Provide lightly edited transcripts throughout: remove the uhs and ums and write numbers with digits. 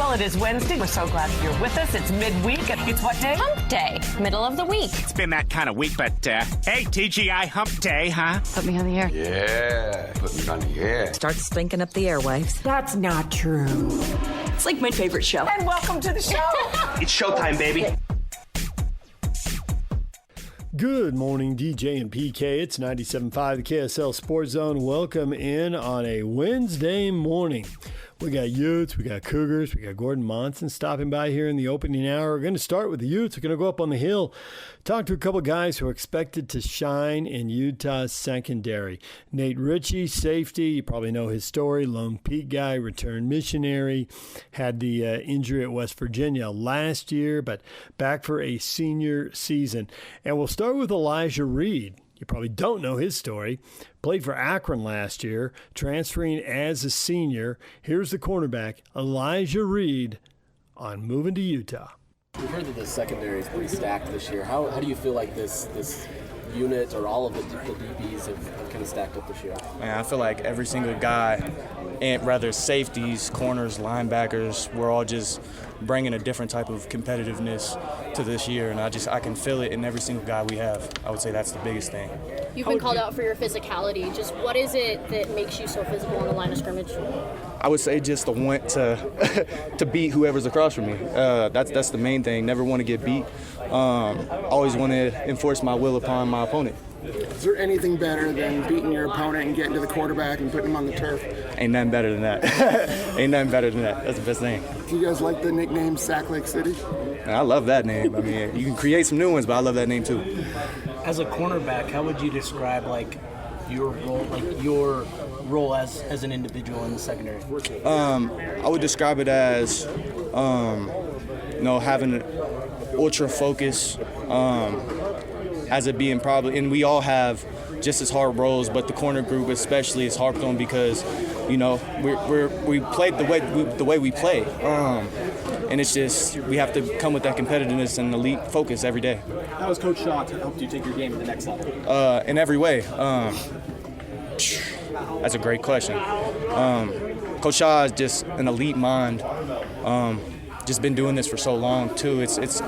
Well, it is Wednesday. We're so glad that you're with us. It's midweek. It's what day? Hump day. Middle of the week. It's been that kind of week, but hey, TGI Hump Day, huh? Put me on the air. Yeah, put me on the air. Start stinking up the airwaves. That's not true. It's like my favorite show. And welcome to the show. It's showtime, baby. Good morning, DJ and PK. It's 97.5, the KSL Sports Zone. Welcome in on a Wednesday morning. We got Utes, we got Cougars, we got Gordon Monson stopping by here in the opening hour. We're going to start with the Utes. We're going to go up on the hill, talk to a couple guys who are expected to shine in Utah's secondary. Nate Ritchie, safety. You probably know his story. Lone Peak guy, returned missionary. Had the injury at West Virginia last year, but back for a senior season. And we'll start with Elijah Reed. You probably don't know his story. Played for Akron last year, transferring as a senior. Here's the cornerback, Elijah Reed, on moving to Utah. We've heard that the secondary is pretty stacked this year. How do you feel like this unit or all of the DBs have kind of stacked up this year? Man, I feel like every single guy, and rather safeties, corners, linebackers, we're all just bringing a different type of competitiveness to this year, and I can feel it in every single guy we have. I would say that's the biggest thing. You've been called out for your physicality. Just what is it that makes you so physical on the line of scrimmage? I would say just the want to beat whoever's across from me. That's the main thing. Never want to get beat. Always want to enforce my will upon my opponent. Is there anything better than beating your opponent and getting to the quarterback and putting him on the turf? Ain't nothing better than that. Ain't nothing better than that. That's the best thing. Do you guys like the nickname Sack Lake City? Man, I love that name. I mean, you can create some new ones, but I love that name too. As a cornerback, how would you describe your role as an individual in the secondary? I would describe it as having an ultra focus, as it being probably, and we all have just as hard roles, but the corner group especially is harped on because we played the way we play, and it's just we have to come with that competitiveness and elite focus every day. How has Coach Shaw helped you take your game to the next level? In every way. That's a great question. Coach Shaw is just an elite mind. Just been doing this for so long too.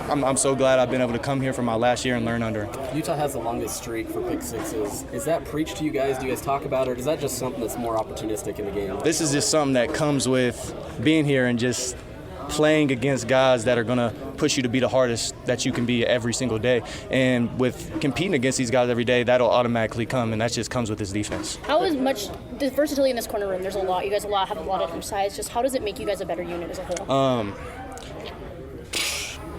I'm so glad I've been able to come here for my last year and learn under him. Utah has the longest streak for pick sixes. Is that preached to you guys? Do you guys talk about it, or is that just something that's more opportunistic in the game? This is just something that comes with being here and just playing against guys that are going to push you to be the hardest that you can be every single day. And with competing against these guys every day, that'll automatically come, and that just comes with this defense. How is much the versatility in this corner room? There's a lot. You guys have a lot of different sides. Just how does it make you guys a better unit as a whole?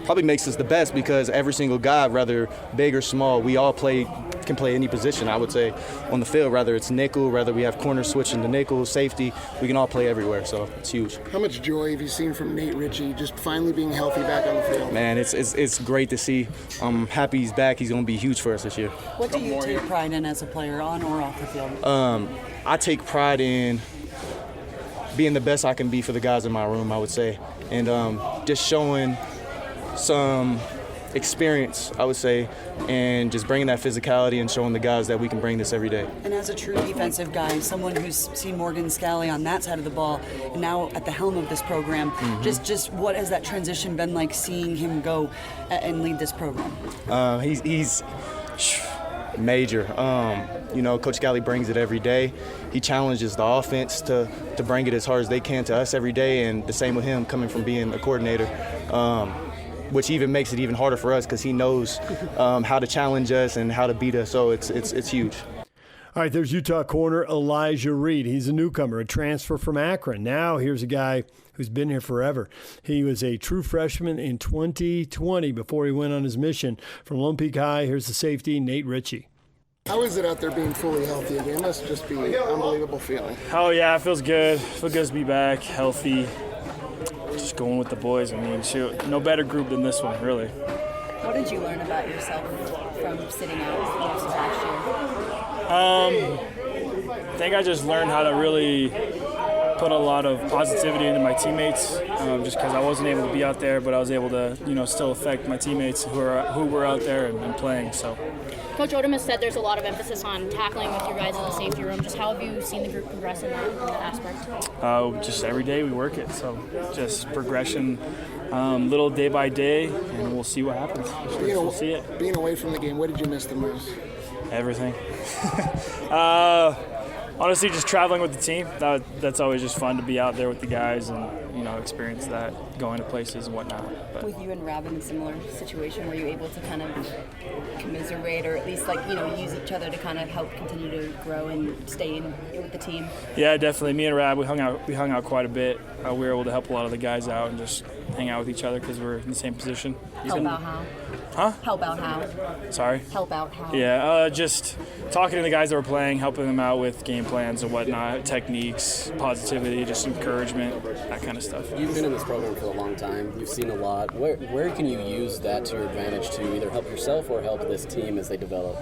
Probably makes us the best because every single guy, whether big or small, we all can play any position, I would say, on the field. Whether it's nickel, whether we have corners switching to nickel, safety, we can all play everywhere, so it's huge. How much joy have you seen from Nate Ritchie just finally being healthy back on the field? Man, it's great to see. I'm happy he's back. He's going to be huge for us this year. What do you take pride in as a player, on or off the field? I take pride in being the best I can be for the guys in my room, I would say, and just showing some experience, I would say, and just bringing that physicality and showing the guys that we can bring this every day. And as a true defensive guy, someone who's seen Morgan Scally on that side of the ball and now at the helm of this program, just what has that transition been like, seeing him go and lead this program? He's major. Coach Scally brings it every day. He challenges the offense to bring it as hard as they can to us every day, and the same with him coming from being a coordinator. Which even makes it even harder for us because he knows how to challenge us and how to beat us. So it's huge. All right, there's Utah corner Elijah Reed. He's a newcomer, a transfer from Akron. Now here's a guy who's been here forever. He was a true freshman in 2020 before he went on his mission from Lone Peak High. Here's the safety, Nate Ritchie. How is it out there being fully healthy again? It must just be an unbelievable feeling. Oh, yeah, it feels good. It feels good to be back, healthy. Just going with the boys. I mean, shoot, no better group than this one, really. What did you learn about yourself from sitting out most of last year? I think I just learned how to really put a lot of positivity into my teammates, just because I wasn't able to be out there, but I was able to, still affect my teammates who were out there and playing. So, Coach Odom has said there's a lot of emphasis on tackling with you guys in the safety room. Just how have you seen the group progress in that aspect? Just every day we work it. So just progression, little day by day, and we'll see what happens. We'll see it. Being away from the game, what did you miss the most? Everything. Honestly, just traveling with the team. That's always just fun to be out there with the guys and experience that, going to places and whatnot. But with you and Rob in a similar situation, were you able to kind of commiserate or at least use each other to kind of help continue to grow and stay in with the team? Yeah, definitely. Me and Rob, we hung out quite a bit. We were able to help a lot of the guys out and just hang out with each other because we're in the same position. Help out how? Huh? Help out how? Sorry? Help out how? Yeah, just talking to the guys that were playing, helping them out with game plans and whatnot, techniques, positivity, just encouragement, that kind of stuff. You've been in this program for a long time. You've seen a lot. Where can you use that to your advantage to either help yourself or help this team as they develop?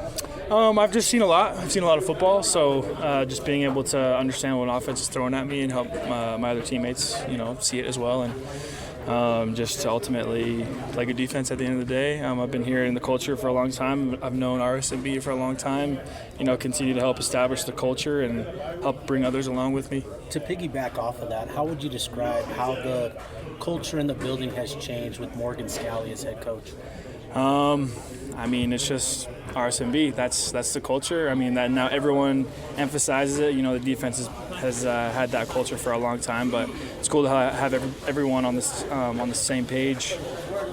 I've just seen a lot. I've seen a lot of football, so just being able to understand what offense is throwing at me and help my other teammates, see it as well, and just to ultimately play good defense at the end of the day. I've been here in the culture for a long time. I've known RSMB for a long time. Continue to help establish the culture and help bring others along with me. To piggyback off of that, how would you describe how the culture in the building has changed with Morgan Scally as head coach? It's just RSMB. That's the culture. That now everyone emphasizes it. The defense has had that culture for a long time, but it's cool to have everyone on the same page.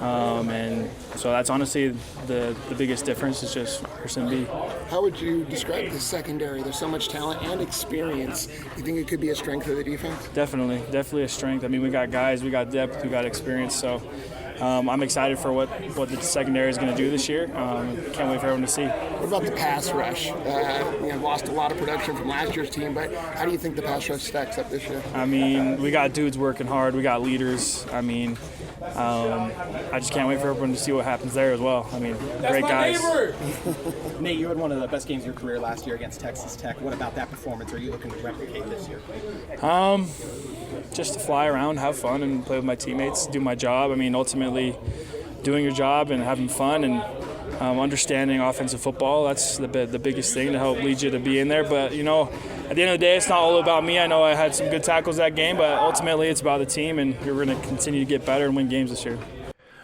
And so that's honestly the biggest difference is just RSMB. How would you describe the secondary? There's so much talent and experience. Do you think it could be a strength of the defense? Definitely a strength. We got guys, we got depth, we got experience. So I'm excited for what the secondary is going to do this year. Can't wait for everyone to see. What about the pass rush? Lost a lot of production from last year's team, but how do you think the pass rush stacks up this year? We got dudes working hard. We got leaders. I just can't wait for everyone to see what happens there as well. Great guys. Nate, you had one of the best games of your career last year against Texas Tech. What about that performance are you looking to replicate this year? Just to fly around, have fun, and play with my teammates, do my job. Ultimately, doing your job and having fun and understanding offensive football, that's the biggest thing to help lead you to be in there. But, at the end of the day, it's not all about me. I know I had some good tackles that game, but ultimately it's about the team, and we're going to continue to get better and win games this year.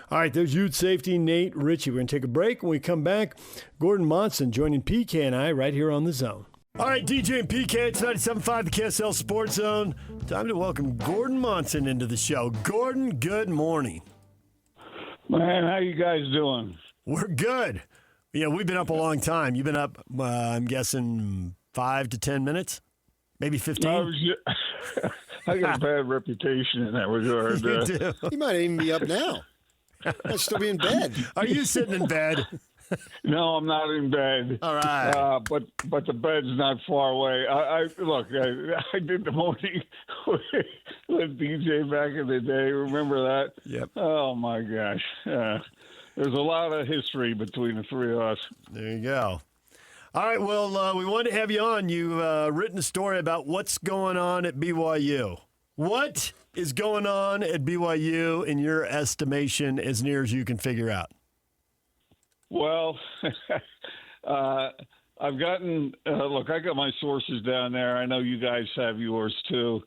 All right, there's youth safety Nate Ritchie. We're going to take a break. When we come back, Gordon Monson joining PK and I right here on The Zone. All right, DJ and PK, it's 97.5, the KSL Sports Zone. Time to welcome Gordon Monson into the show. Gordon, good morning. Man, how you guys doing? We're good. We've been up a long time. You've been up, I'm guessing, 5 to 10 minutes? Maybe 15? I got a bad reputation in that regard. You do. You might even be up now. I'd still be in bed. Are you sitting in bed? No, I'm not in bed. All right. But the bed's not far away. I did the morning with DJ back in the day. Remember that? Yep. Oh, my gosh. There's a lot of history between the three of us. There you go. All right, well, we wanted to have you on. You've written a story about what's going on at BYU. What is going on at BYU in your estimation as near as you can figure out? Well, I've gotten I got my sources down there. I know you guys have yours too.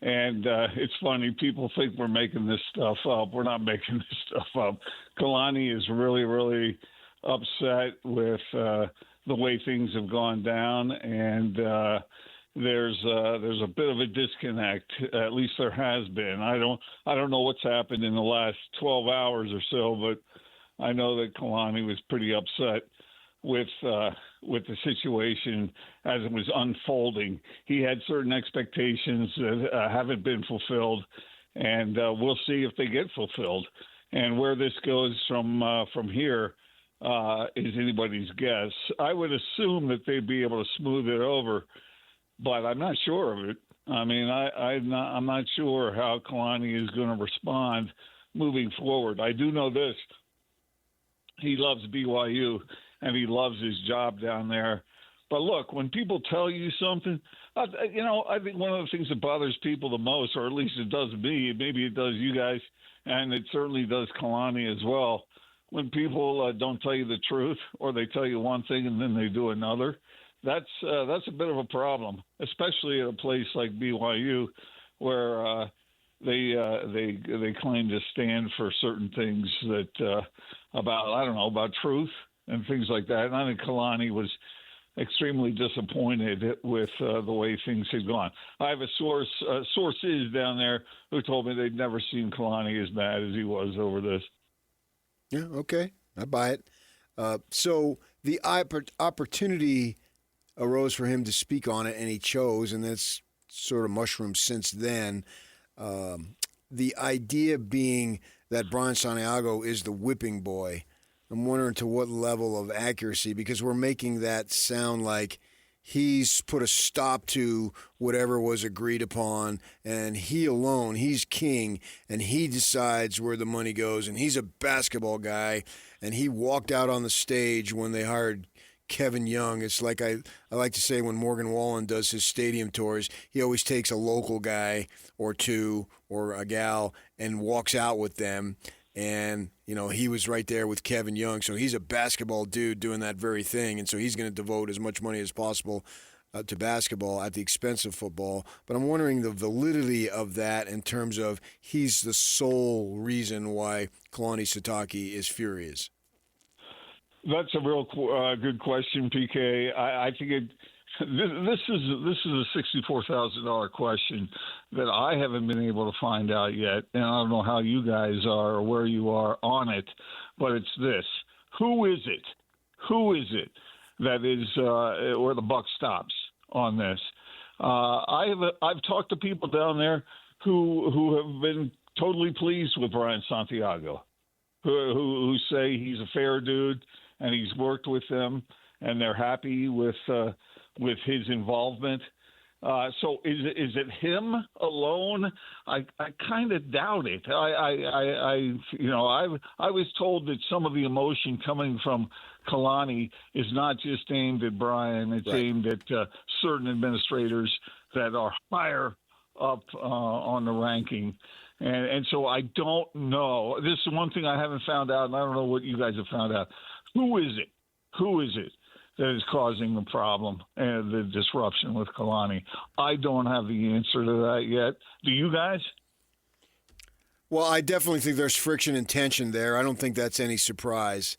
And it's funny, people think we're making this stuff up. We're not making this stuff up. Kalani is really, really upset with the way things have gone down, and there's a bit of a disconnect. At least there has been. I don't know what's happened in the last 12 hours or so, but I know that Kalani was pretty upset with the situation as it was unfolding. He had certain expectations that haven't been fulfilled, and we'll see if they get fulfilled. And where this goes from here is anybody's guess. I would assume that they'd be able to smooth it over, but I'm not sure of it. I'm not sure how Kalani is going to respond moving forward. I do know this. He loves BYU, and he loves his job down there. But look, when people tell you something, I think one of the things that bothers people the most, or at least it does me, maybe it does you guys, and it certainly does Kalani as well, when people don't tell you the truth, or they tell you one thing and then they do another. That's a bit of a problem, especially at a place like BYU, where they claim to stand for certain things that about truth and things like that. And I think Kalani was extremely disappointed with the way things had gone. I have sources down there who told me they'd never seen Kalani as bad as he was over this. Yeah, okay, I buy it. So the opportunity arose for him to speak on it, and he chose, and that's sort of mushroomed since then. The idea being that Brian Santiago is the whipping boy. I'm wondering to what level of accuracy, because we're making that sound like he's put a stop to whatever was agreed upon, and he alone, he's king, and he decides where the money goes, and he's a basketball guy, and he walked out on the stage when they hired Kevin Young. It's like I like to say when Morgan Wallen does his stadium tours, he always takes a local guy or two or a gal and walks out with them. And, he was right there with Kevin Young. So he's a basketball dude doing that very thing. And so he's going to devote as much money as possible to basketball at the expense of football. But I'm wondering the validity of that in terms of he's the sole reason why Kalani Sitake is furious. That's a real good question, PK. I think this is a $64,000 question that I haven't been able to find out yet, and I don't know how you guys are or where you are on it. But it's this: who is it? Who is it that is where the buck stops on this? I've talked to people down there who have been totally pleased with Brian Santiago, who say he's a fair dude. And he's worked with them, and they're happy with his involvement. So is it him alone? I kind of doubt it. I was told that some of the emotion coming from Kalani is not just aimed at Brian; it's aimed at certain administrators that are higher up on the ranking. And so I don't know. This is one thing I haven't found out, and I don't know what you guys have found out. Who is it? Who is it that is causing the problem and the disruption with Kalani? I don't have the answer to that yet. Do you guys? Well, I definitely think there's friction and tension there. I don't think that's any surprise.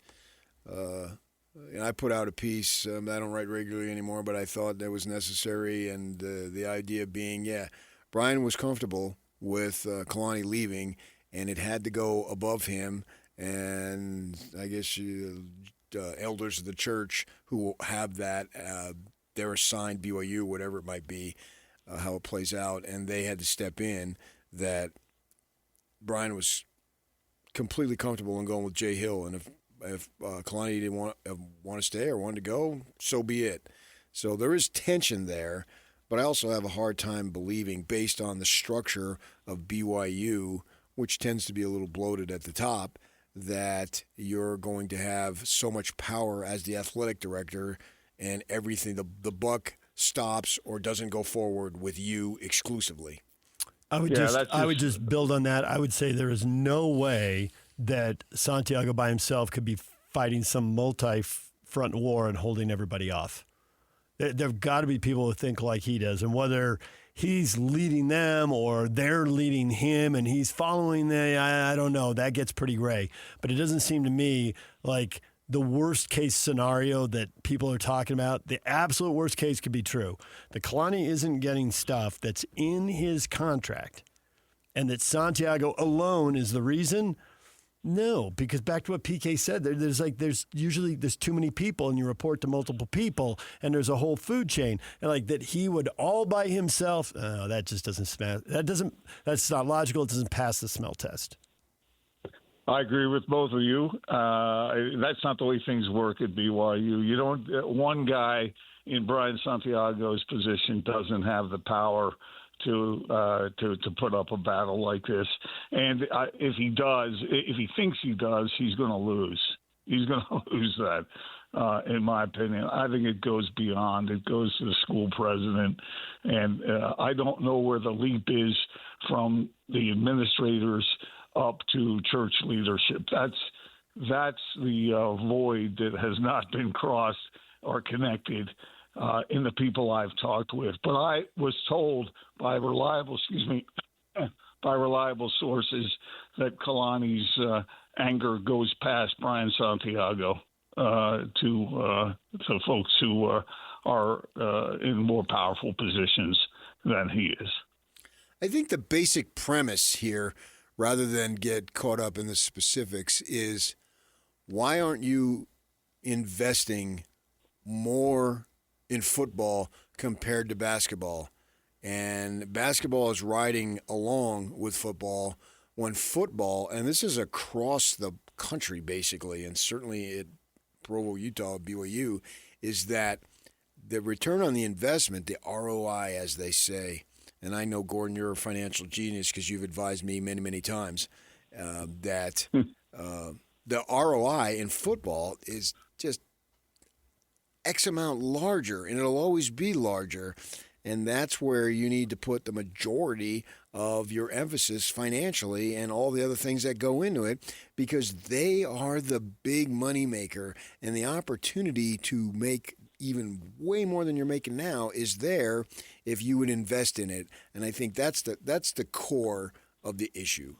I put out a piece. I don't write regularly anymore, but I thought that was necessary. And the idea being, Brian was comfortable with Kalani leaving, and it had to go above him. And I guess elders of the church who have that, they're assigned BYU, whatever it might be, how it plays out, and they had to step in that Brian was completely comfortable in going with Jay Hill, and if Kalani didn't want to stay or wanted to go, so be it. So there is tension there, but I also have a hard time believing, based on the structure of BYU, which tends to be a little bloated at the top, that you're going to have so much power as the athletic director, and everything, the buck stops or doesn't go forward with you exclusively. I would just build on that. I would say there is no way that Santiago by himself could be fighting some multi-front war and holding everybody off. There've got to be people who think like he does, and whether he's leading them or they're leading him and he's following them, I don't know. That gets pretty gray. But it doesn't seem to me like the worst case scenario that people are talking about, the absolute worst case could be true. That Kalani isn't getting stuff that's in his contract and that Santiago alone is the reason. No, because back to what PK said, there's usually too many people and you report to multiple people and there's a whole food chain, and like that he would all by himself. That just doesn't smell. That's not logical. It doesn't pass the smell test. I agree with both of you. That's not the way things work at BYU. You don't. One guy in Brian Santiago's position doesn't have the power to put up a battle like this. And if he thinks he does, he's going to lose. He's going to lose that. in my opinion. I think it goes beyond. It goes to the school president. And I don't know where the leap is from the administrators up to church leadership. That's the void that has not been crossed or connected in the people I've talked with. But I was told by reliable sources that Kalani's anger goes past Brian Santiago to folks who are in more powerful positions than he is. I think the basic premise here, rather than get caught up in the specifics, is why aren't you investing more in football compared to basketball? And basketball is riding along with football when football, and this is across the country basically, and certainly at Provo, Utah, BYU, is that the return on the investment, the ROI, as they say, and I know, Gordon, you're a financial genius because you've advised me many, many times that the ROI in football is just X amount larger, and it'll always be larger. And that's where you need to put the majority of your emphasis financially and all the other things that go into it, because they are the big money maker, and the opportunity to make even way more than you're making now is there if you would invest in it. And I think that's the core of the issue.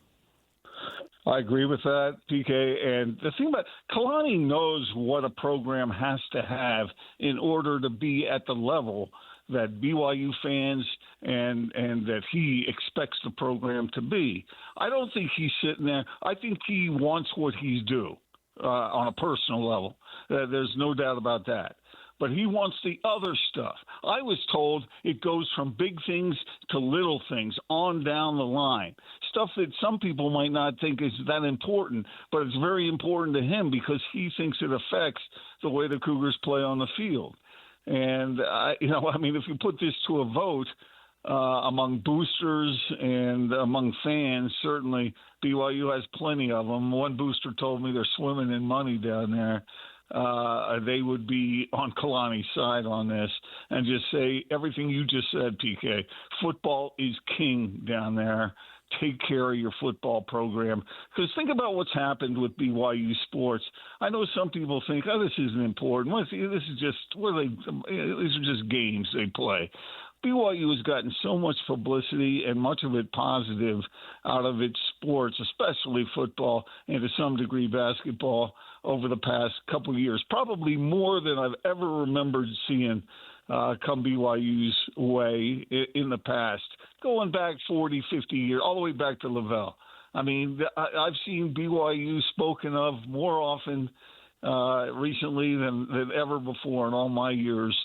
I agree with that, PK. And the thing about Kalani knows what a program has to have in order to be at the level that BYU fans and that he expects the program to be. I don't think he's sitting there. I think he wants what he's due on a personal level. There's no doubt about that. But he wants the other stuff. I was told it goes from big things to little things on down the line. Stuff that some people might not think is that important, but it's very important to him because he thinks it affects the way the Cougars play on the field. And, if you put this to a vote among boosters and among fans, certainly BYU has plenty of them. One booster told me they're swimming in money down there. They would be on Kalani's side on this and just say everything you just said, PK. Football is king down there. Take care of your football program. Because think about what's happened with BYU sports. I know some people think, this isn't important. These are just games they play. BYU has gotten so much publicity and much of it positive out of its sports, especially football and to some degree basketball over the past couple of years, probably more than I've ever remembered seeing come BYU's way in the past, going back 40, 50 years, all the way back to Lavelle. I mean, I've seen BYU spoken of more often recently than ever before in all my years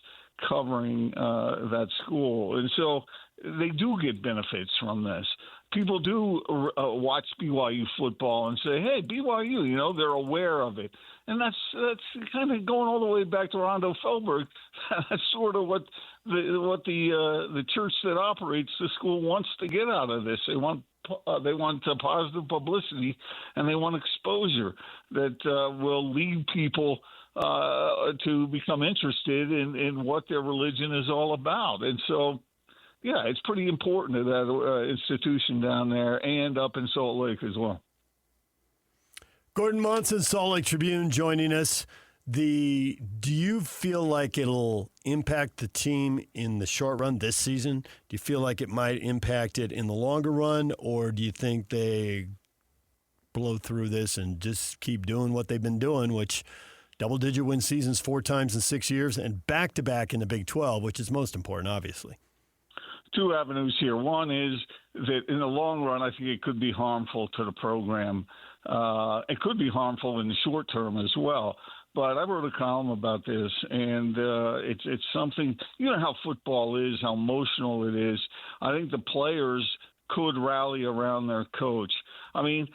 covering that school. And so they do get benefits from this. People do watch BYU football and say, hey, BYU, they're aware of it. And that's kind of going all the way back to Rondo Feldberg. That's sort of what the church that operates the school wants to get out of this. They want positive publicity, and they want exposure that will lead people to become interested in what their religion is all about. And so, yeah, it's pretty important to that institution down there and up in Salt Lake as well. Gordon Monson, Salt Lake Tribune, joining us. Do you feel like it'll impact the team in the short run this season? Do you feel like it might impact it in the longer run, or do you think they blow through this and just keep doing what they've been doing, which double-digit win seasons 4 times in 6 years and back-to-back in the Big 12, which is most important, obviously? Two avenues here. One is that in the long run, I think it could be harmful to the program. It could be harmful in the short term as well. But I wrote a column about this, and it's something, how football is, how emotional it is. I think the players could rally around their coach. I mean,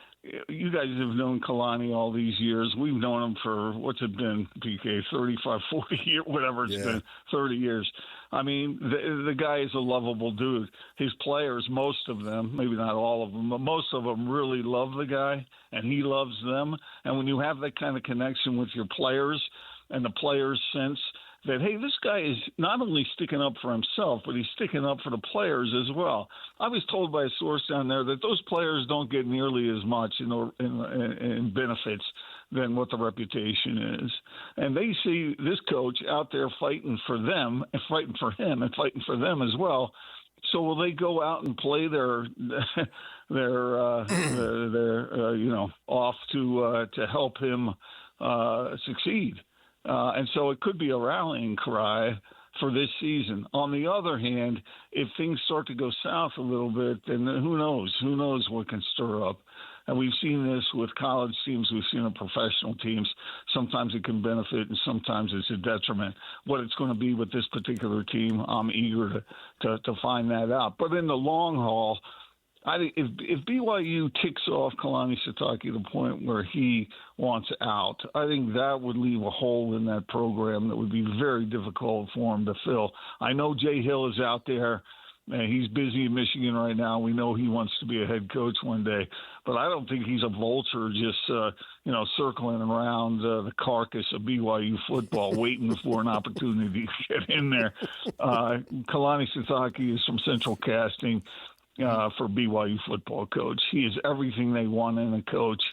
you guys have known Kalani all these years. We've known him for, what's it been, PK, 35, 40 years, whatever it's been, 30 years. I mean, the guy is a lovable dude. His players, most of them, maybe not all of them, but most of them really love the guy, and he loves them. And when you have that kind of connection with your players, and the players sense that, hey, this guy is not only sticking up for himself, but he's sticking up for the players as well. I was told by a source down there that those players don't get nearly as much in benefits than what the reputation is. And they see this coach out there fighting for them and fighting for him and fighting for them as well. So will they go out and play their off to help him succeed? And so it could be a rallying cry for this season. On the other hand, if things start to go south a little bit, then who knows? Who knows what can stir up? And we've seen this with college teams. We've seen it with professional teams. Sometimes it can benefit, and sometimes it's a detriment. What it's going to be with this particular team, I'm eager to find that out. But in the long haul, I think if BYU ticks off Kalani Sitake to the point where he wants out, I think that would leave a hole in that program that would be very difficult for him to fill. I know Jay Hill is out there. He's busy in Michigan right now. We know he wants to be a head coach one day, but I don't think he's a vulture just circling around the carcass of BYU football, waiting for an opportunity to get in there. Kalani Sitake is from Central Casting for BYU football coach. He is everything they want in a coach,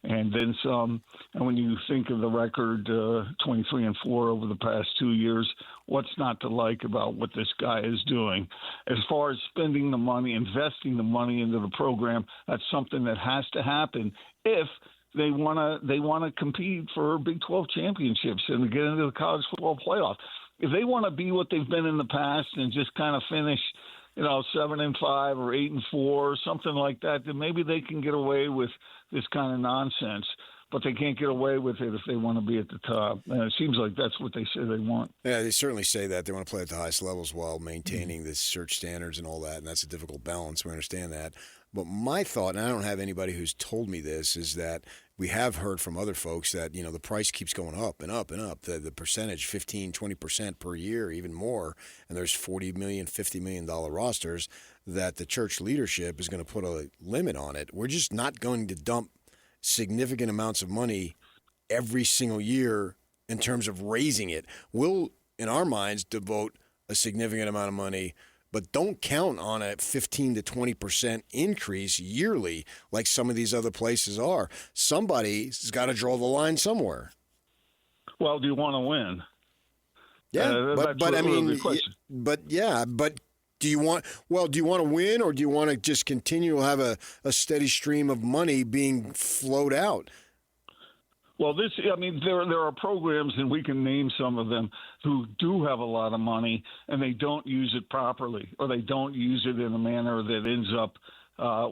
and then some. And when you think of the record, 23-4 over the past 2 years, what's not to like about what this guy is doing? As far as spending the money, investing the money into the program, that's something that has to happen if they want to compete for Big 12 championships and to get into the college football playoff. If they want to be what they've been in the past and just kind of finish 7-5 or 8-4, something like that, then maybe they can get away with this kind of nonsense. But they can't get away with it if they want to be at the top. And it seems like that's what they say they want. Yeah, they certainly say that. They want to play at the highest levels while maintaining the search standards and all that, and that's a difficult balance. We understand that. But my thought, and I don't have anybody who's told me this, is that we have heard from other folks that, the price keeps going up and up and up. The percentage, 15, 20% per year, even more, and there's $40 million, $50 million rosters, that the church leadership is going to put a limit on it. We're just not going to dump significant amounts of money every single year in terms of raising it. We'll, in our minds, devote a significant amount of money, but don't count on a 15 to 20% increase yearly like some of these other places are. Somebody's got to draw the line somewhere. Well, do you want to win? Yeah, but I mean, but do you want to win, or do you want to just continue to have a steady stream of money being flowed out? Well, there are programs, and we can name some of them, who do have a lot of money, and they don't use it properly, or they don't use it in a manner that ends up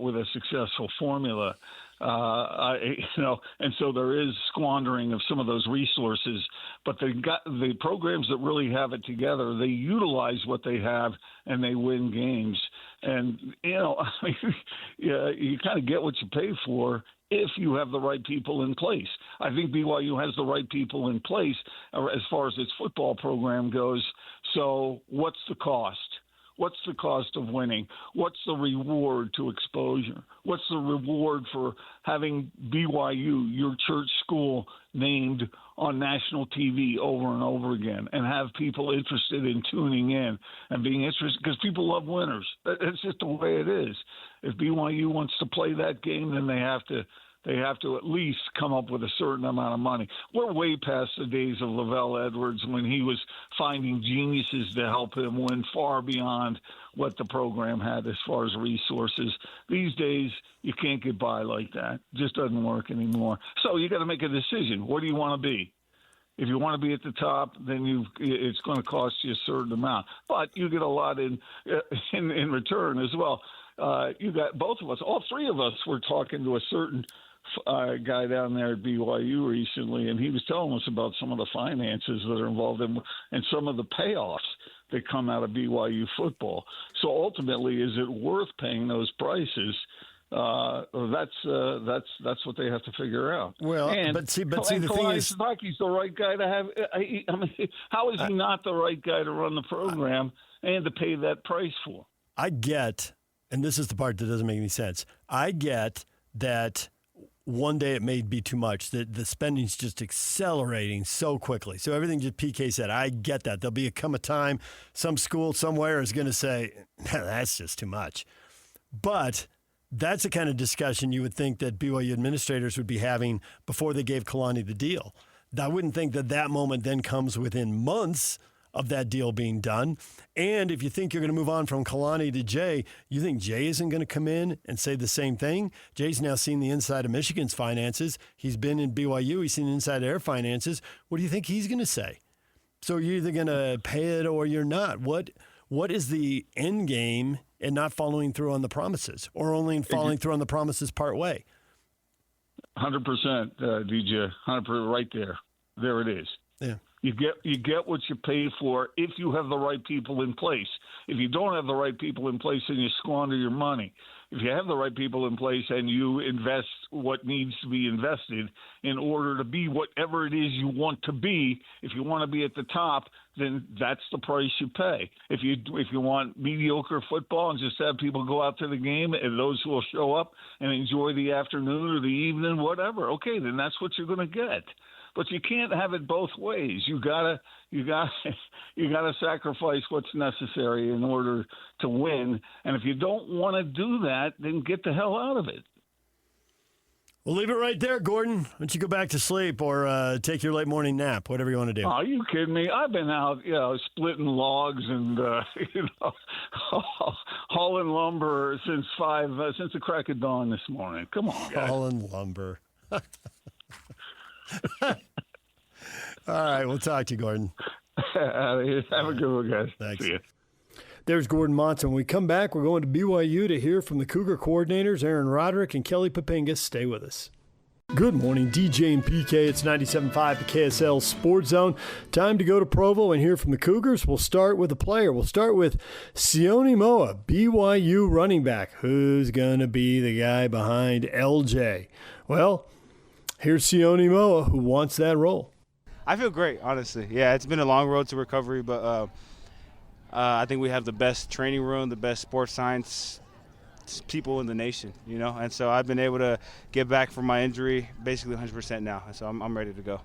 with a successful formula. And so there is squandering of some of those resources, but the programs that really have it together, they utilize what they have and they win games. And, you kind of get what you pay for if you have the right people in place. I think BYU has the right people in place as far as its football program goes. So what's the cost? What's the cost of winning? What's the reward to exposure? What's the reward for having BYU, your church school, named on national TV over and over again, and have people interested in tuning in and being interested? Because people love winners. It's just the way it is. If BYU wants to play that game, then they have to at least come up with a certain amount of money. We're way past the days of Lavelle Edwards when he was finding geniuses to help him win far beyond what the program had as far as resources. These days, you can't get by like that. It just doesn't work anymore. So you got to make a decision. What do you want to be? If you want to be at the top, then it's going to cost you a certain amount. But you get a lot in return as well. You got both of us, all three of us were talking to a certain guy down there at BYU recently, and he was telling us about some of the finances that are involved in and some of the payoffs that come out of BYU football. So ultimately, is it worth paying those prices? That's what they have to figure out. Well, but see, the thing is, Sitake's the right guy to have. I mean, how is he not the right guy to run the program and to pay that price for? I get, and this is the part that doesn't make any sense. I get that one day it may be too much. The spending's just accelerating so quickly. So everything just PK said, I get that. There'll come a time some school somewhere is going to say, that's just too much. But that's the kind of discussion you would think that BYU administrators would be having before they gave Kalani the deal. I wouldn't think that moment then comes within months of that deal being done. And if you think you're going to move on from Kalani to Jay, you think Jay isn't going to come in and say the same thing? Jay's now seen the inside of Michigan's finances. He's been in BYU. He's seen the inside of their finances. What do you think he's going to say? So you're either going to pay it or you're not. What is the end game in not following through on the promises, or only following through on the promises part way? 100%, DJ. 100% right there. There it is. Yeah. You get what you pay for if you have the right people in place. If you don't have the right people in place, then you squander your money. If you have the right people in place and you invest what needs to be invested in order to be whatever it is you want to be, if you want to be at the top, then that's the price you pay. If you want mediocre football and just have people go out to the game and those who will show up and enjoy the afternoon or the evening, whatever, okay, then that's what you're going to get. But you can't have it both ways. You gotta sacrifice what's necessary in order to win. And if you don't want to do that, then get the hell out of it. We'll leave it right there, Gordon. Why don't you go back to sleep or take your late morning nap, whatever you want to do. Oh, are you kidding me? I've been out, splitting logs and hauling lumber since the crack of dawn this morning. Come on, guys. Hauling lumber. All right, we'll talk to you, Gordon. Have a good one, guys. Thanks. See ya. There's Gordon Monson. When we come back, we're going to BYU to hear from the Cougar coordinators, Aaron Roderick and Kelly Poppinga. Stay with us. Good morning, DJ and PK. It's 97.5, the KSL Sports Zone. Time to go to Provo and hear from the Cougars. We'll start with a player. We'll start with Sione Moa, BYU running back. Who's going to be the guy behind LJ? Well, here's Sione Moa, who wants that role. I feel great, honestly. Yeah, it's been a long road to recovery, but I think we have the best training room, the best sports science people in the nation, And so I've been able to get back from my injury basically 100% now, and so I'm ready to go.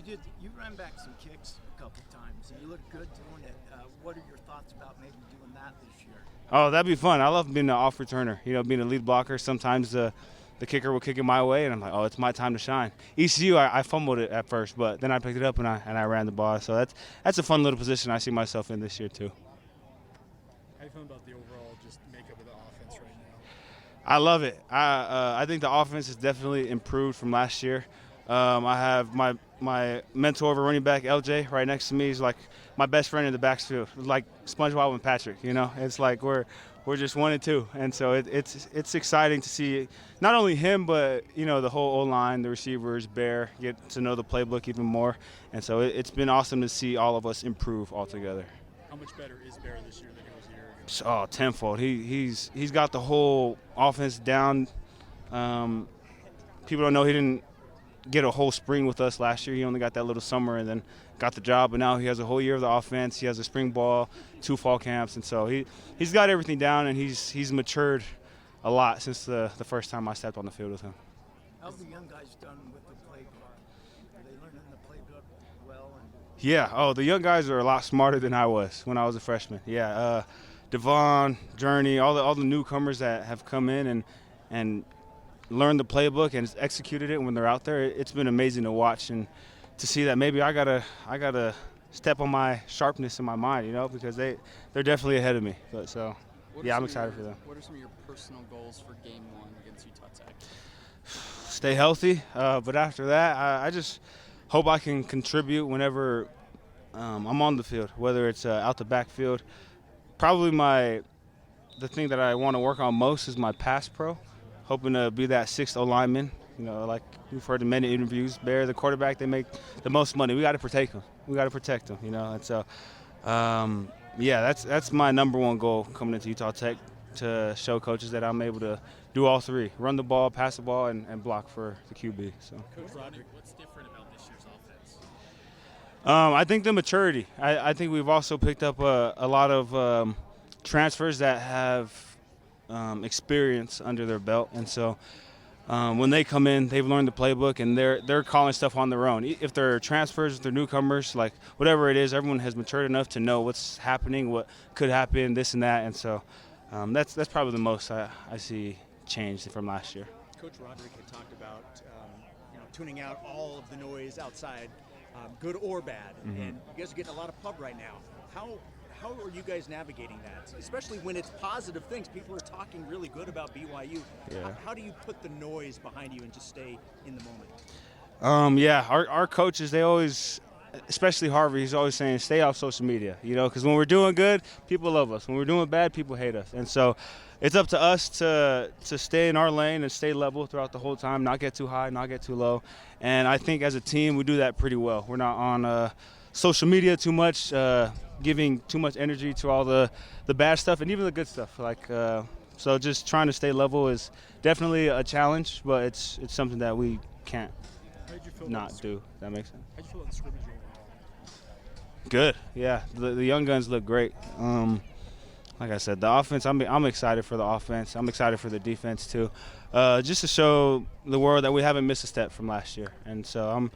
You ran back some kicks a couple times, and you look good doing it. What are your thoughts about maybe doing that this year? Oh, that'd be fun. I love being an off returner, being a lead blocker. Sometimes the kicker will kick it my way, and I'm like, oh, it's my time to shine. ECU, I fumbled it at first, but then I picked it up and I ran the ball. So that's a fun little position I see myself in this year too. How do you feel about the overall just makeup of the offense right now? I love it. I think the offense has definitely improved from last year. I have my mentor of a running back, LJ, right next to me. He's like my best friend in the backfield, like SpongeBob and Patrick. It's like we're just 1 and 2, and so it's exciting to see not only him, but the whole O-line, the receivers, Bear, get to know the playbook even more, and so it's been awesome to see all of us improve all together. How much better is Bear this year than he was a year ago? Oh, tenfold. He's got the whole offense down. People don't know he didn't get a whole spring with us last year. He only got that little summer and then got the job, but now he has a whole year of the offense. He has a spring ball, 2 fall camps, and so he's got everything down, and he's matured a lot since the first time I stepped on the field with him. How's the young guys done with the playbook? Are they learning the playbook well? Yeah. Oh, the young guys are a lot smarter than I was when I was a freshman. Yeah. Devon, Journey, all the newcomers that have come in and learned the playbook and executed it when they're out there. It's been amazing to watch and to see that maybe I gotta step on my sharpness in my mind, because they're definitely ahead of me. But so, yeah, I'm excited for them. What are some of your personal goals for Game 1 against Utah Tech? Stay healthy, but after that, I just hope I can contribute whenever I'm on the field, whether it's out the backfield. Probably the thing that I want to work on most is my pass pro, hoping to be that 6th O-lineman. Like we've heard in many interviews, Bear, the quarterback, they make the most money. We got to protect them. And so, that's my number one goal coming into Utah Tech, to show coaches that I'm able to do all 3, run the ball, pass the ball, and block for the QB. So. Coach Roderick, what's different about this year's offense? I think the maturity. I think we've also picked up a lot of transfers that have experience under their belt, and so when they come in, they've learned the playbook, and they're calling stuff on their own. If they're transfers, if they're newcomers, like whatever it is, everyone has matured enough to know what's happening, what could happen, this and that. And so that's probably the most I see changed from last year. Coach Roderick had talked about tuning out all of the noise outside, good or bad. Mm-hmm. And you guys are getting a lot of pub right now. How are you guys navigating that? Especially when it's positive things. People are talking really good about BYU. Yeah. How do you put the noise behind you and just stay in the moment? Our coaches, they always, especially Harvey, he's always saying stay off social media, because when we're doing good, people love us. When we're doing bad, people hate us. And so it's up to us to stay in our lane and stay level throughout the whole time, not get too high, not get too low. And I think as a team, we do that pretty well. We're not on social media too much, giving too much energy to all the bad stuff and even the good stuff. So just trying to stay level is definitely a challenge, but it's something that we can't not do. That makes sense. How'd you feel about the scrimmage overall? Good, yeah. The young guns look great. Like I said, the offense, I'm excited for the offense. I'm excited for the defense too, just to show the world that we haven't missed a step from last year. And so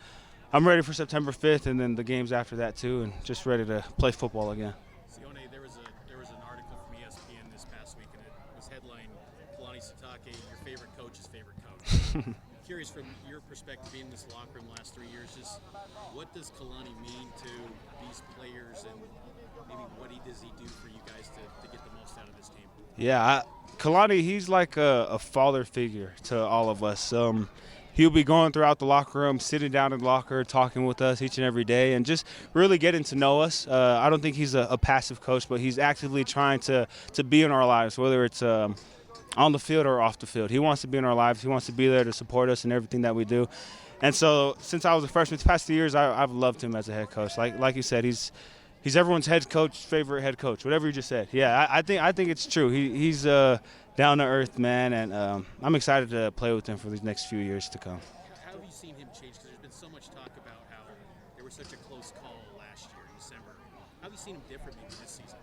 I'm ready for September 5th and then the games after that too, and just ready to play football again. Sione, there was an article from ESPN this past week, and it was headlined Kalani Sitake, your favorite coach's favorite coach. Curious from your perspective, being in this locker room the last 3 years, just what does Kalani mean to these players, and maybe what does he do for you guys to get the most out of this team? Yeah, Kalani, he's like a father figure to all of us. He'll be going throughout the locker room, sitting down in the locker, talking with us each and every day, and just really getting to know us. I don't think he's a passive coach, but he's actively trying to be in our lives, whether it's on the field or off the field. He wants to be in our lives. He wants to be there to support us in everything that we do. And so since I was a freshman, the past 2 years, I've loved him as a head coach. Like you said, he's everyone's head coach's favorite head coach, whatever you just said. Yeah, I think it's true. He's down-to-earth man, and I'm excited to play with him for these next few years to come. How have you seen him change? Because there's been so much talk about how there was such a close call last year in December. How have you seen him differently this season?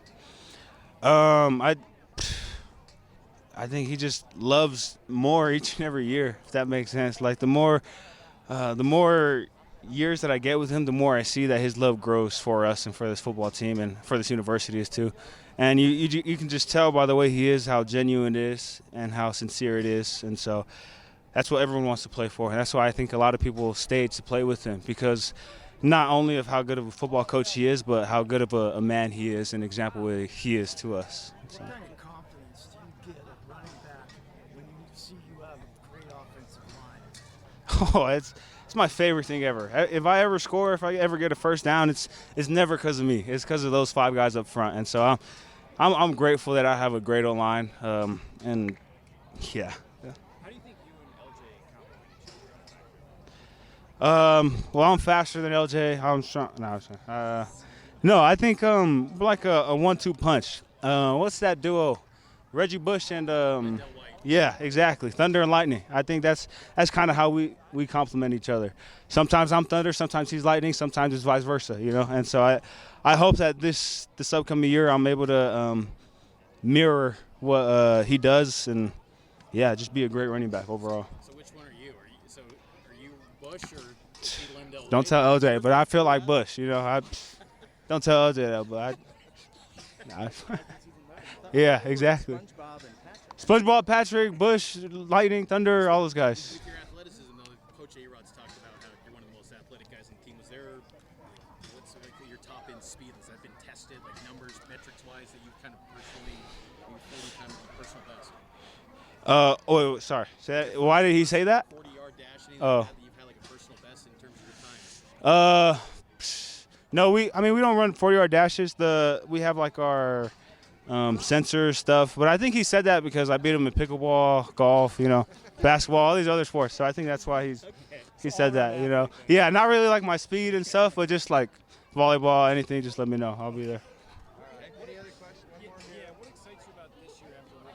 I think he just loves more each and every year, if that makes sense. Like the more years that I get with him, the more I see that his love grows for us and for this football team and for this university too. And you can just tell by the way he is how genuine it is and how sincere it is. And so that's what everyone wants to play for. And that's why I think a lot of people stayed to play with him, because not only of how good of a football coach he is, but how good of a man he is, an example he is to us. So. What kind of confidence do you get at running back when you see you have a great offensive line? Oh, it's my favorite thing ever. If I ever score, if I ever get a first down, it's never because of me. It's because of those 5 guys up front. And so I'm grateful that I have a great O-line. And yeah. How do you think you and LJ complement each other? Well, I'm faster than LJ. I'm strong. No, I think we're like a 1-2 punch. What's that duo? Reggie Bush and yeah, exactly. Thunder and lightning. I think that's kind of how we complement each other. Sometimes I'm thunder, sometimes he's lightning, sometimes it's vice versa, And so I hope that this upcoming year I'm able to mirror what he does, and yeah, just be a great running back overall. So which one are you? Are you Bush or is he Lendell? Don't tell LJ, but I feel like Bush. Don't tell LJ that, but yeah, exactly. SpongeBob, Patrick, Bush, Lightning, Thunder, all those guys. With your athleticism, though, Coach A-Rod's talked about how you're one of the most athletic guys in the team. Was there, what's your top end speed? Has that been tested, like numbers, metrics-wise, that you've kind of personally, kind of personal best? Sorry. Why did he say that? 40-yard dash, anything like that you've had like a personal best in terms of your time? No, we don't run 40-yard dashes. We have like our sensor stuff, but I think he said that because I beat him in pickleball, golf, basketball, all these other sports. So I think that's why he said that, Yeah, not really like my speed and stuff, but just like volleyball, anything, just let me know. I'll be there. Any other questions? Yeah, what excites you about this year after what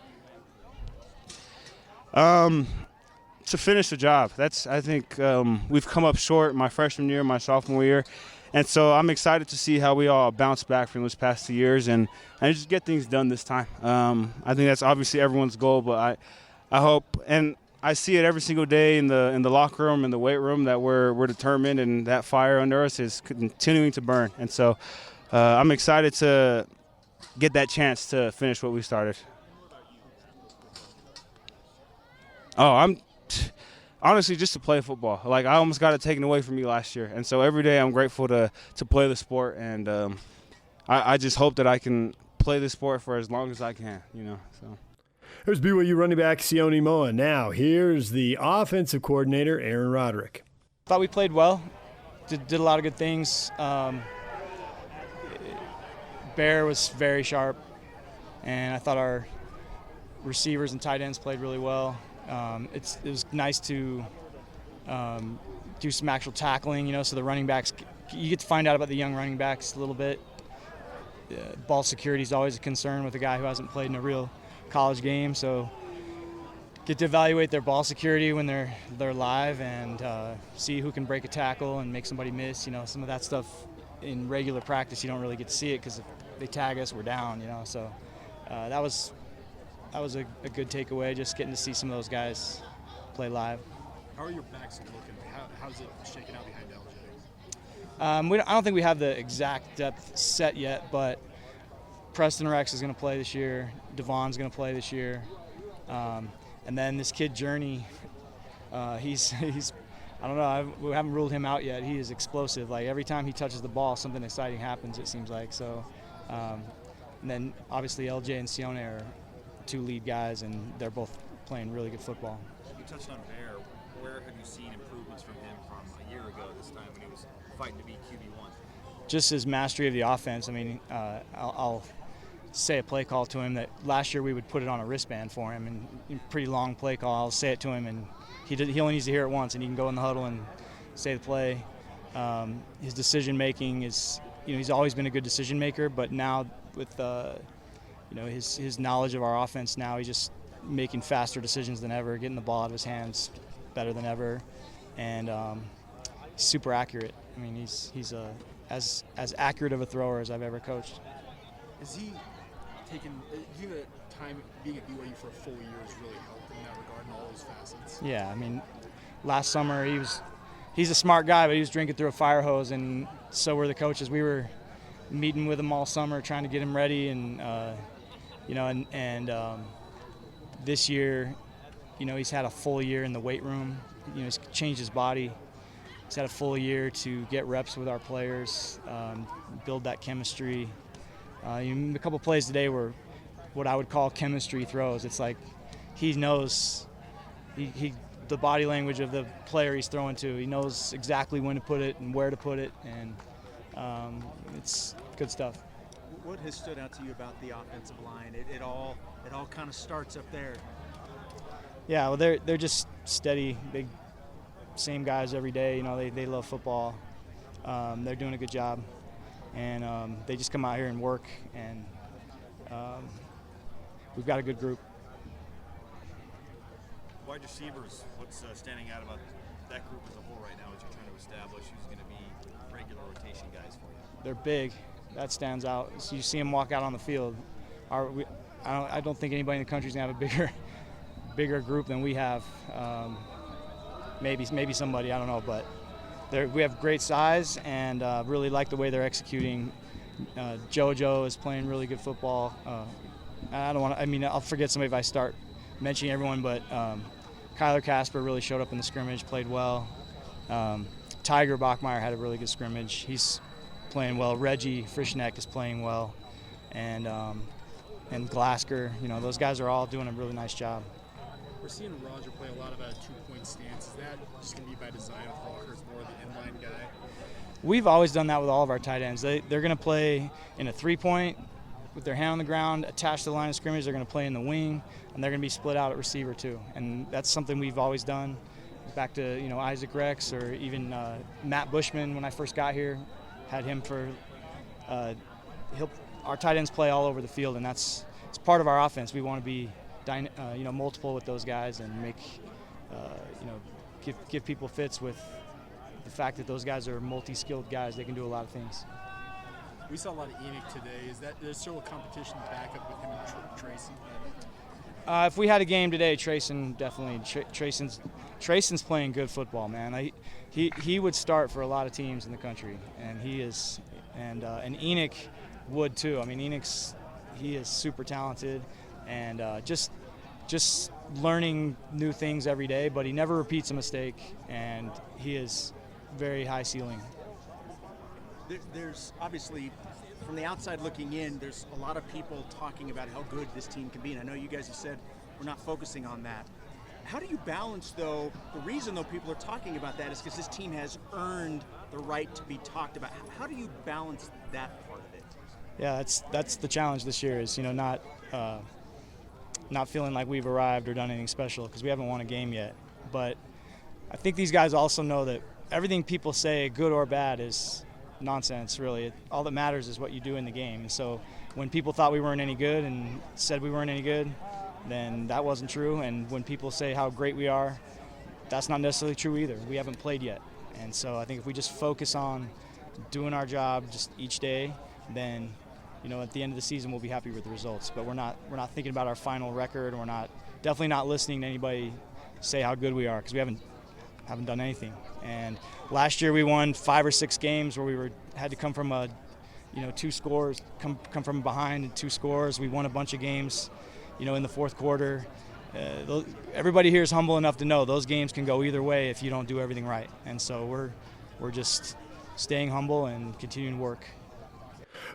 you went? To finish the job. I think we've come up short my freshman year, my sophomore year. And so I'm excited to see how we all bounce back from those past 2 years and just get things done this time. I think that's obviously everyone's goal, but I hope, and I see it every single day in the locker room, in the weight room, that we're determined, and that fire under us is continuing to burn. And so I'm excited to get that chance to finish what we started. Oh, I'm honestly just to play football. Like, I almost got it taken away from me last year, and so every day I'm grateful to play the sport, and I just hope that I can play the sport for as long as I can, So. Here's BYU running back Sione Moa. Now, here's the offensive coordinator, Aaron Roderick. Thought we played well. Did a lot of good things. Bear was very sharp, and I thought our receivers and tight ends played really well. It was nice to do some actual tackling, so the running backs, you get to find out about the young running backs a little bit. Ball security is always a concern with a guy who hasn't played in a real college game, so get to evaluate their ball security when they're live and see who can break a tackle and make somebody miss. Some of that stuff in regular practice you don't really get to see it because if they tag us, we're down. So that was a good takeaway, just getting to see some of those guys play live. How are your backs looking? How's it shaking out behind LJ? I don't think we have the exact depth set yet, but Preston Rex is going to play this year. Devon's going to play this year. And then this kid, Journey, he's I don't know, we haven't ruled him out yet. He is explosive. Like, every time he touches the ball, something exciting happens, it seems like. So, and then obviously LJ and Sione are two lead guys, and they're both playing really good football. You touched on Bear. Where have you seen improvements from him from a year ago this time when he was fighting to be QB1? Just his mastery of the offense. I mean, I'll say a play call to him that last year we would put it on a wristband for him, and pretty long play call. I'll say it to him, and he only needs to hear it once, and he can go in the huddle and say the play. His decision making is, he's always been a good decision maker, but now with his knowledge of our offense, now he's just making faster decisions than ever, getting the ball out of his hands better than ever, and he's super accurate. I mean, he's as accurate of a thrower as I've ever coached. Is he taken? Do you think that time being at BYU for a full year has really helped in that regard in all those facets? Yeah, I mean, last summer he's a smart guy, but he was drinking through a fire hose, and so were the coaches. We were meeting with him all summer, trying to get him ready, and this year, he's had a full year in the weight room. He's changed his body. He's had a full year to get reps with our players, build that chemistry. A couple plays today were what I would call chemistry throws. It's like he knows the body language of the player he's throwing to. He knows exactly when to put it and where to put it, and it's good stuff. What has stood out to you about the offensive line? It all kind of starts up there. Yeah, well, they're just steady, big, same guys every day. They love football. They're doing a good job, and they just come out here and work, and we've got a good group. Wide receivers, what's standing out about that group as a whole right now as you're trying to establish who's going to be regular rotation guys for you? They're big. That stands out. So you see them walk out on the field. I don't think anybody in the country is going to have a bigger group than we have. Maybe somebody, I don't know, but we have great size, and really like the way they're executing. JoJo is playing really good football. I'll forget somebody if I start mentioning everyone, but Kyler Casper really showed up in the scrimmage, played well. Tiger Bachmeyer had a really good scrimmage. He's playing well. Reggie Frischneck is playing well, and Glasker. Those guys are all doing a really nice job. We're seeing Roger play a lot of a two-point stance. Is that just going to be by design with Walker's more the inline guy? We've always done that with all of our tight ends. They're going to play in a three-point with their hand on the ground, attached to the line of scrimmage. They're going to play in the wing, and they're going to be split out at receiver too. And that's something we've always done. Back to Isaac Rex, or even Matt Bushman when I first got here, had him for. Our tight ends play all over the field, and it's part of our offense. We want to be multiple with those guys, and make give people fits with the fact that those guys are multi-skilled guys. They can do a lot of things. We saw a lot of Enoch today. Is there still a competition back up with him and Tracy? If we had a game today, Trayson definitely. Trayson's playing good football, man. He would start for a lot of teams in the country, and he is, and Enoch would too. I mean, he is super talented, and just learning new things every day. But he never repeats a mistake, and he is very high ceiling. There's obviously, from the outside looking in, there's a lot of people talking about how good this team can be, and I know you guys have said we're not focusing on that. How do you balance, though, the reason, though, people are talking about that is because this team has earned the right to be talked about. How do you balance that part of it? Yeah, that's the challenge this year is, not feeling like we've arrived or done anything special because we haven't won a game yet. But I think these guys also know that everything people say, good or bad, is nonsense, really. All that matters is what you do in the game. And so when people thought we weren't any good and said we weren't any good, then that wasn't true. And when people say how great we are, that's not necessarily true either. We haven't played yet. And so I think if we just focus on doing our job just each day, then at the end of the season we'll be happy with the results. But we're not thinking about our final record. We're definitely not listening to anybody say how good we are because we haven't done anything. And last year we won 5 or 6 games where we had to come from 2 scores, come from behind and 2 scores. We won a bunch of games, in the fourth quarter. Everybody here is humble enough to know those games can go either way if you don't do everything right. And so we're just staying humble and continuing to work.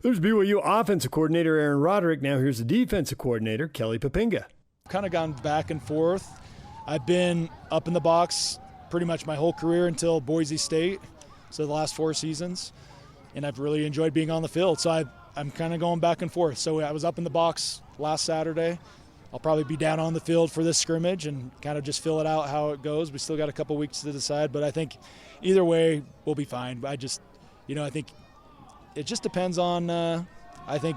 There's BYU offensive coordinator Aaron Roderick. Now here's the defensive coordinator, Kelly Poppinga. Kind of gone back and forth. I've been up in the box pretty much my whole career until Boise State, so the last 4 seasons, and I've really enjoyed being on the field. So I'm kind of going back and forth. So I was up in the box last Saturday. I'll probably be down on the field for this scrimmage and kind of just fill it out how it goes. We still got a couple weeks to decide, but I think either way we'll be fine. I just, I think it just depends on, I think,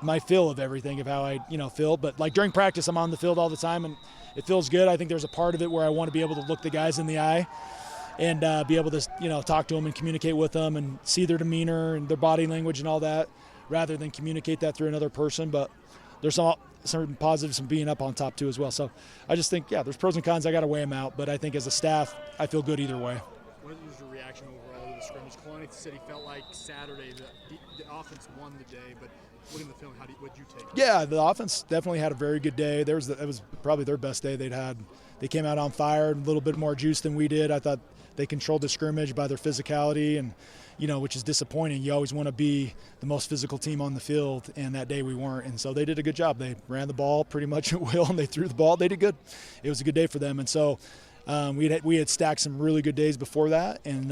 my feel of everything, of how I, feel. But like during practice, I'm on the field all the time, and it feels good. I think there's a part of it where I want to be able to look the guys in the eye and be able to, talk to them and communicate with them and see their demeanor and their body language and all that, rather than communicate that through another person. But there's some certain positives from being up on top too as well. So I just think, there's pros and cons. I got to weigh them out. But I think as a staff, I feel good either way. What was your reaction overall to the scrimmage? Kalani said he felt like Saturday the offense won the day, but looking at the film, what did you take? Yeah, the offense definitely had a very good day. It was probably their best day they'd had. They came out on fire, a little bit more juice than we did. I thought they controlled the scrimmage by their physicality, and which is disappointing. You always want to be the most physical team on the field, and that day we weren't. And so they did a good job. They ran the ball pretty much at will, and they threw the ball. They did good. It was a good day for them. And so we had stacked some really good days before that, and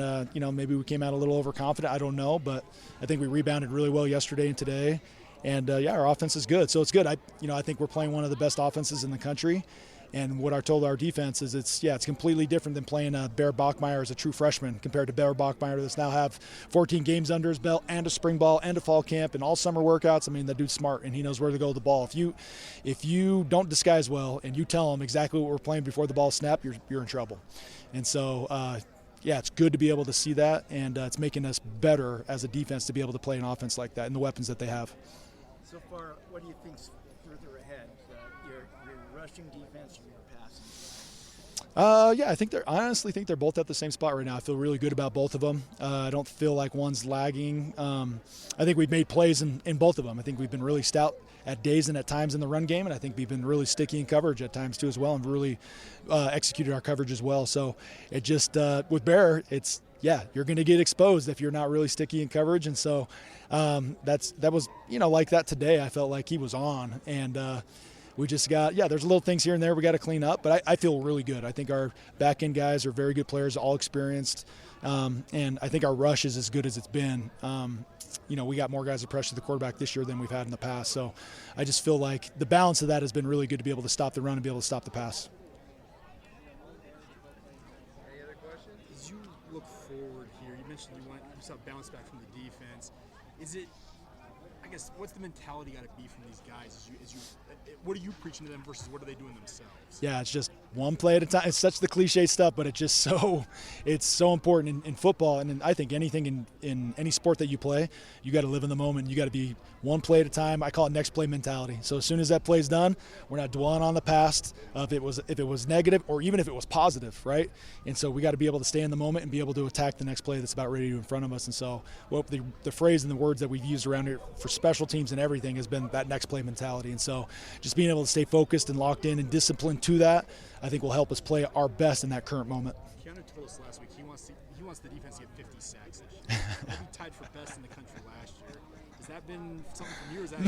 maybe we came out a little overconfident. I don't know, but I think we rebounded really well yesterday and today. And our offense is good, so it's good. I think we're playing one of the best offenses in the country. And what I told our defense is it's completely different than playing Bear Bachmeier as a true freshman compared to Bear Bachmeier that's now have 14 games under his belt and a spring ball and a fall camp and all summer workouts. I mean, that dude's smart and he knows where to go with the ball. If you don't disguise well and you tell him exactly what we're playing before the ball snap, you're in trouble. And so it's good to be able to see that, and it's making us better as a defense to be able to play an offense like that and the weapons that they have. So far, what do you think's further ahead? Your rushing defense or your passing? I honestly think they're both at the same spot right now. I feel really good about both of them. I don't feel like one's lagging. I think we've made plays in both of them. I think we've been really stout at days and at times in the run game, and I think we've been really sticky in coverage at times too as well, and really executed our coverage as well. So it just with Bear, it's you're going to get exposed if you're not really sticky in coverage, and so that was like that today. I felt like he was on, and we just got there's little things here and there we got to clean up, but I feel really good. I think our back end guys are very good players, all experienced, and I think our rush is as good as it's been. We got more guys to pressure the quarterback this year than we've had in the past, so I just feel like the balance of that has been really good to be able to stop the run and be able to stop the pass. Any other questions? As you look forward here, you mentioned you saw bounce back from the defense. What's the mentality got to be from these guys? What are you preaching to them versus what are they doing themselves? Yeah, it's just one play at a time. It's such the cliche stuff, but it's so important in football, and I think anything in any sport that you play, you got to live in the moment. You got to be one play at a time. I call it next play mentality. So as soon as that play's done, we're not dwelling on the past if it was negative or even if it was positive, right? And so we got to be able to stay in the moment and be able to attack the next play that's about ready to in front of us. And so the phrase and the words that we've used around here for special teams and everything has been that next play mentality. And so just being able to stay focused and locked in and disciplined to that, I think will help us play our best in that current moment. Keanu told us last week he wants the defense to get 50 sacks this year. He'll be tied for best in the country last year. Has that been something from you? Or is that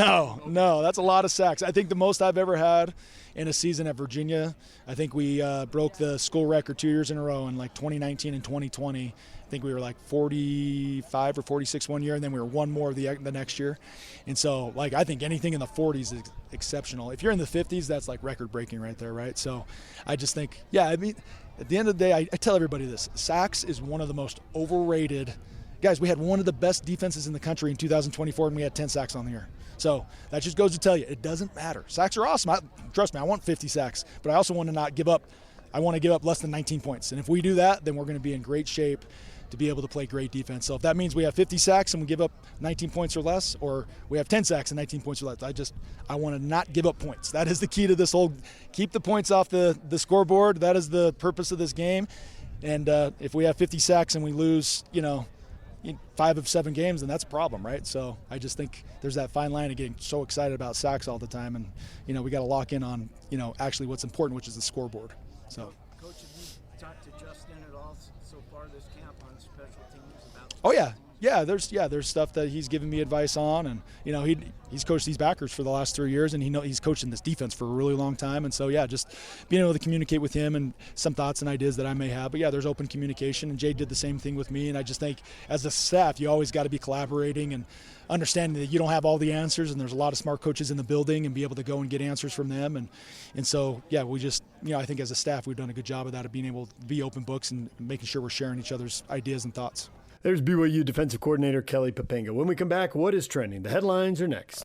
No, that's a lot of sacks. I think the most I've ever had in a season at Virginia, I think we broke the school record 2 years in a row in like 2019 and 2020. I think we were like 45 or 46 one year, and then we were one more the next year. And so, like, I think anything in the 40s is exceptional. If you're in the 50s, that's like record-breaking right there, right? So I just think, I mean, at the end of the day, I tell everybody this. Sacks is one of the most overrated. Guys, we had one of the best defenses in the country in 2024, and we had 10 sacks on the year. So that just goes to tell you, it doesn't matter. Sacks are awesome. Trust me, I want 50 sacks, but I also want to not give up. I want to give up less than 19 points. And if we do that, then we're going to be in great shape to be able to play great defense. So if that means we have 50 sacks and we give up 19 points or less, or we have 10 sacks and 19 points or less, I want to not give up points. That is the key to this whole, keep the points off the scoreboard. That is the purpose of this game. And if we have 50 sacks and we lose, 5 of 7 games, then that's a problem, right? So I just think there's that fine line of getting so excited about sacks all the time. And, we got to lock in on, actually what's important, which is the scoreboard. So. Coach, have you talked to Justin at all so far this camp on special teams about? Oh yeah, there's stuff that he's given me advice on, and he's coached these backers for the last 3 years, and he's coached in this defense for a really long time, and so just being able to communicate with him and some thoughts and ideas that I may have. But there's open communication, and Jay did the same thing with me, and I just think as a staff, you always got to be collaborating and understanding that you don't have all the answers, and there's a lot of smart coaches in the building, and be able to go and get answers from them, and so we just I think as a staff we've done a good job of that, of being able to be open books and making sure we're sharing each other's ideas and thoughts. There's BYU defensive coordinator Kelly Poppinga. When we come back, what is trending? The headlines are next.